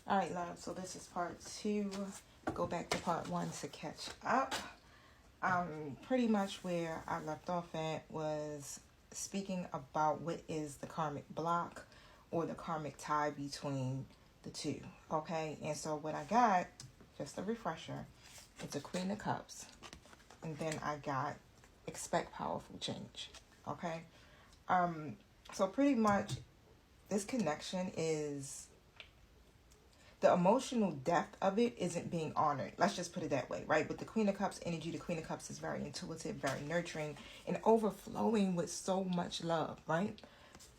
All right, love. So this is part 2. Go back to part 1 to catch up. Pretty much where I left off at was speaking about what is the karmic block or the karmic tie between the two. Okay, and so what I got, just a refresher, it's a Queen of Cups, and then I got expect powerful change. Okay, so pretty much this connection is the emotional depth of it isn't being honored. Let's just put it that way, right? With the Queen of Cups energy, the Queen of Cups is very intuitive, very nurturing, and overflowing with so much love, right?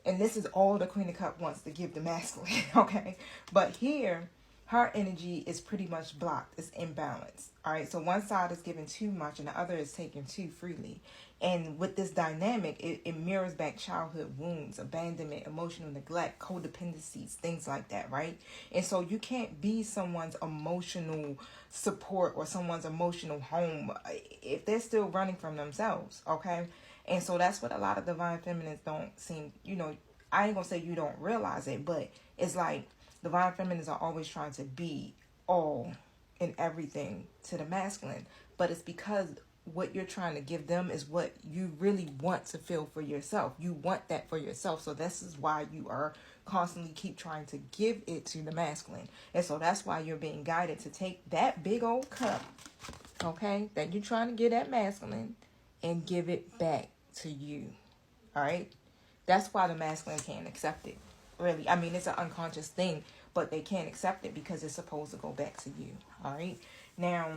And this is all the Queen of Cups wants to give the masculine, okay? But here, her energy is pretty much blocked. It's imbalanced, all right? So one side is giving too much and the other is taking too freely. And with this dynamic, it mirrors back childhood wounds, abandonment, emotional neglect, codependencies, things like that, right? And so you can't be someone's emotional support or someone's emotional home if they're still running from themselves, okay? And so that's what a lot of divine feminines don't seem, I ain't gonna say you don't realize it, but it's like divine feminines are always trying to be all and everything to the masculine. But it's because what you're trying to give them is what you really want to feel for yourself. You want that for yourself. So this is why you are constantly keep trying to give it to the masculine. And so that's why you're being guided to take that big old cup, okay, that you're trying to get at masculine and give it back to you. All right? That's why the masculine can't accept it. Really. I mean, it's an unconscious thing, but they can't accept it because it's supposed to go back to you. All right? Now,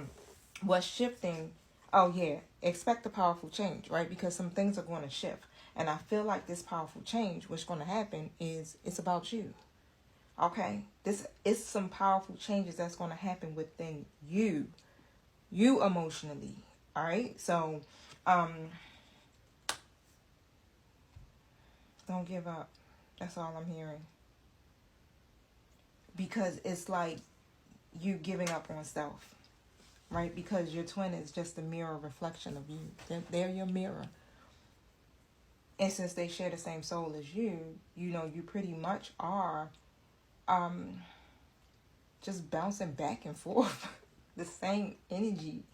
what's shifting? Oh, yeah. Expect a powerful change, right? Because some things are going to shift. And I feel like this powerful change, what's going to happen is it's about you. Okay? This is some powerful changes that's going to happen within you. You emotionally. All right? So, don't give up. That's all I'm hearing. Because it's like you giving up on self, right? Because your twin is just a mirror reflection of you. They're your mirror. And since they share the same soul as you, you pretty much are just bouncing back and forth. The same energy,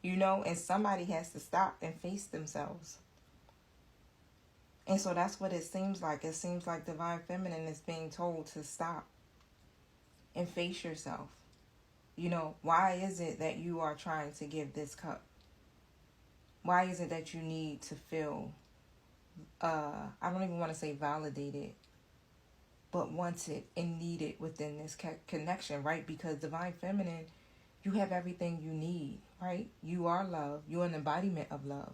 and somebody has to stop and face themselves. And so that's what it seems like. It seems like divine feminine is being told to stop and face yourself. Why is it that you are trying to give this cup? Why is it that you need to feel, I don't even want to say validated, but wanted and needed within this connection, right? Because divine feminine, you have everything you need, right? You are love. You're an embodiment of love,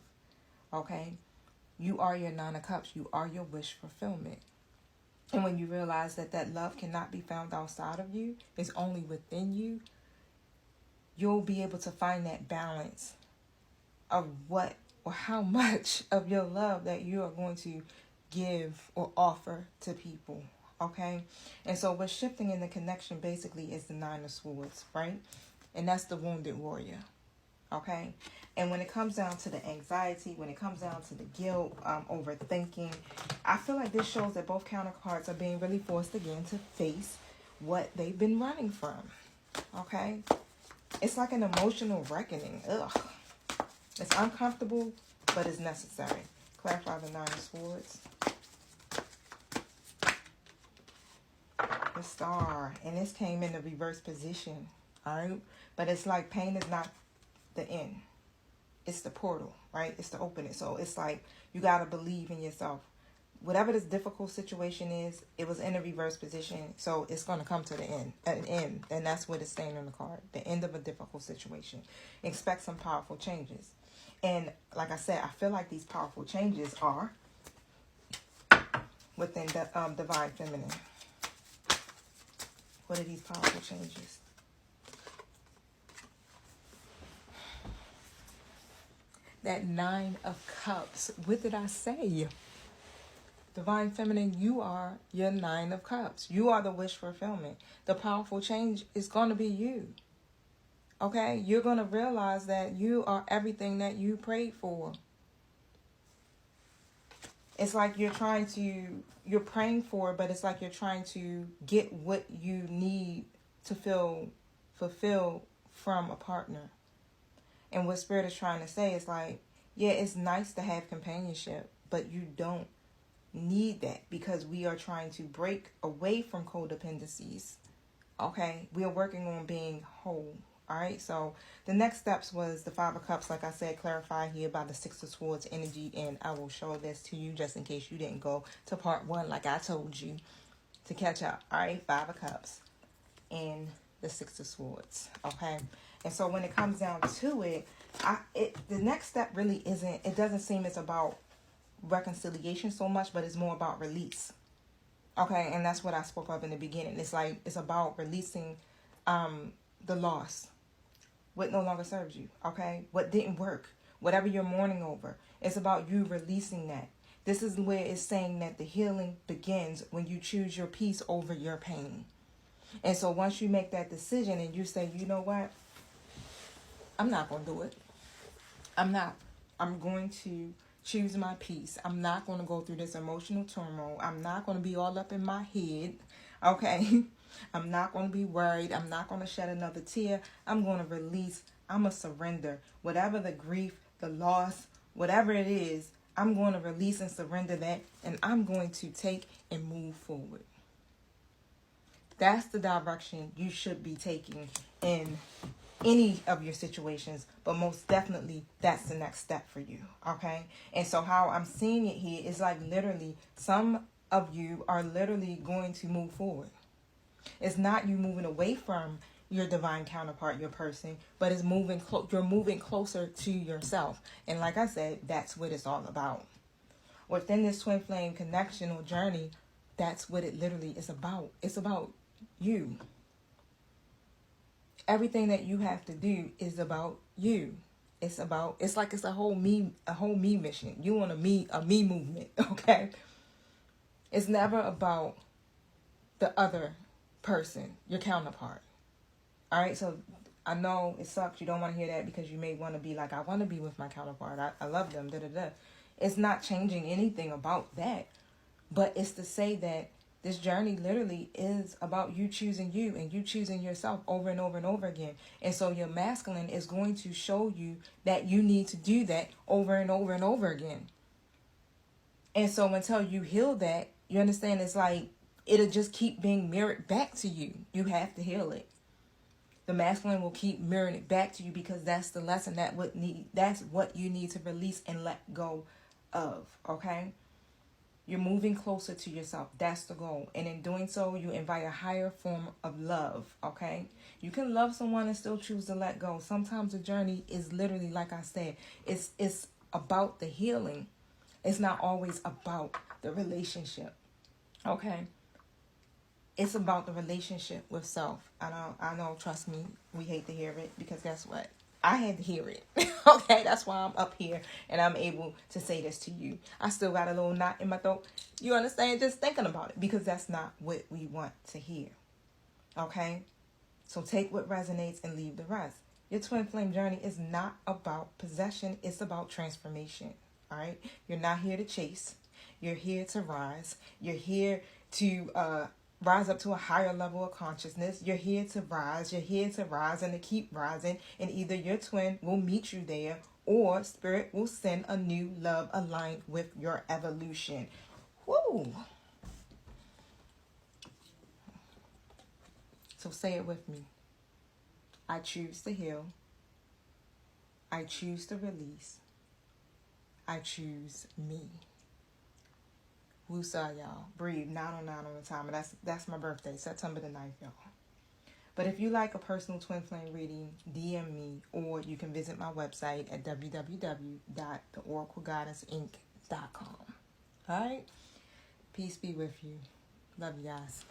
okay? You are your Nine of Cups. You are your wish fulfillment. And when you realize that love cannot be found outside of you, it's only within you, you'll be able to find that balance of what or how much of your love that you are going to give or offer to people, okay? And so what's shifting in the connection basically is the Nine of Swords, right? And that's the wounded warrior, okay? And when it comes down to the anxiety, when it comes down to the guilt, overthinking, I feel like this shows that both counterparts are being really forced again to face what they've been running from, okay? It's like an emotional reckoning. Ugh. It's uncomfortable, but it's necessary. Clarify the Nine of Swords. The Star. And this came in the reverse position. Alright? But it's like pain is not the end. It's the portal, right? It's to open it. So it's like you got to believe in yourself. Whatever this difficult situation is, it was in a reverse position. So it's going to come to an end. And that's what it's saying on the card. The end of a difficult situation. Expect some powerful changes. And like I said, I feel like these powerful changes are within the divine feminine. What are these powerful changes? That Nine of Cups. What did I say? Divine feminine, you are your Nine of Cups. You are the wish fulfillment. The powerful change is going to be you. Okay? You're going to realize that you are everything that you prayed for. It's like you're praying for, but it's like you're trying to get what you need to feel fulfilled from a partner. And what Spirit is trying to say is like, yeah, it's nice to have companionship, but you don't need that, because we are trying to break away from codependencies. Okay, we are working on being whole. All right, so the next steps was the Five of Cups, like I said, clarified here by the Six of Swords energy, and I will show this to you just in case you didn't go to part 1 like I told you to catch up. All right, Five of Cups and the Six of Swords. Okay, and so when it comes down to it, the next step really isn't, it doesn't seem it's about reconciliation so much, but it's more about release. Okay, and that's what I spoke of in the beginning. It's like, it's about releasing the loss, what no longer serves you, okay? What didn't work, whatever you're mourning over. It's about you releasing that. This is where it's saying that the healing begins when you choose your peace over your pain. And so once you make that decision and you say, you know what? I'm not going to do it. I'm going to choose my peace. I'm not going to go through this emotional turmoil. I'm not going to be all up in my head, okay? I'm not going to be worried. I'm not going to shed another tear. I'm going to release. I'm going to surrender. Whatever the grief, the loss, whatever it is, I'm going to release and surrender that, and I'm going to take and move forward. That's the direction you should be taking in any of your situations, but most definitely that's the next step for you, okay? And so how I'm seeing it here is like literally some of you are literally going to move forward. It's not you moving away from your divine counterpart, your person, but it's you're moving closer to yourself. And like I said, that's what it's all about. Within this twin flame connection or journey, that's what it literally is about. It's about you. Everything that you have to do is about you. It's like it's a whole me mission. You want a me movement, okay? It's never about the other person, your counterpart. All right, so I know it sucks. You don't want to hear that because you may want to be like, I want to be with my counterpart. I love them, da-da-da. It's not changing anything about that. But it's to say that this journey literally is about you choosing you and you choosing yourself over and over and over again. And so your masculine is going to show you that you need to do that over and over and over again. And so until you heal that, you understand, it's like it'll just keep being mirrored back to you. You have to heal it. The masculine will keep mirroring it back to you because that's the lesson that's what you need to release and let go of, okay? You're moving closer to yourself. That's the goal. And in doing so, you invite a higher form of love, okay? You can love someone and still choose to let go. Sometimes the journey is literally, like I said, it's about the healing. It's not always about the relationship, okay? It's about the relationship with self. I know, trust me, we hate to hear it because guess what? I had to hear it. Okay, that's why I'm up here and I'm able to say this to you. I still got a little knot in my throat. You understand? Just thinking about it because that's not what we want to hear. Okay? So take what resonates and leave the rest. Your twin flame journey is not about possession. It's about transformation. All right? You're not here to chase. You're here to rise. You're here to rise up to a higher level of consciousness. You're here to rise. You're here to rise and to keep rising. And either your twin will meet you there or spirit will send a new love aligned with your evolution. Woo! So say it with me. I choose to heal. I choose to release. I choose me. Woosah, y'all. Breathe 909 on the time. And that's my birthday, September the 9th, y'all. But if you like a personal twin flame reading, DM me, or you can visit my website at www.theoracleguidanceinc.com. All right? Peace be with you. Love you guys.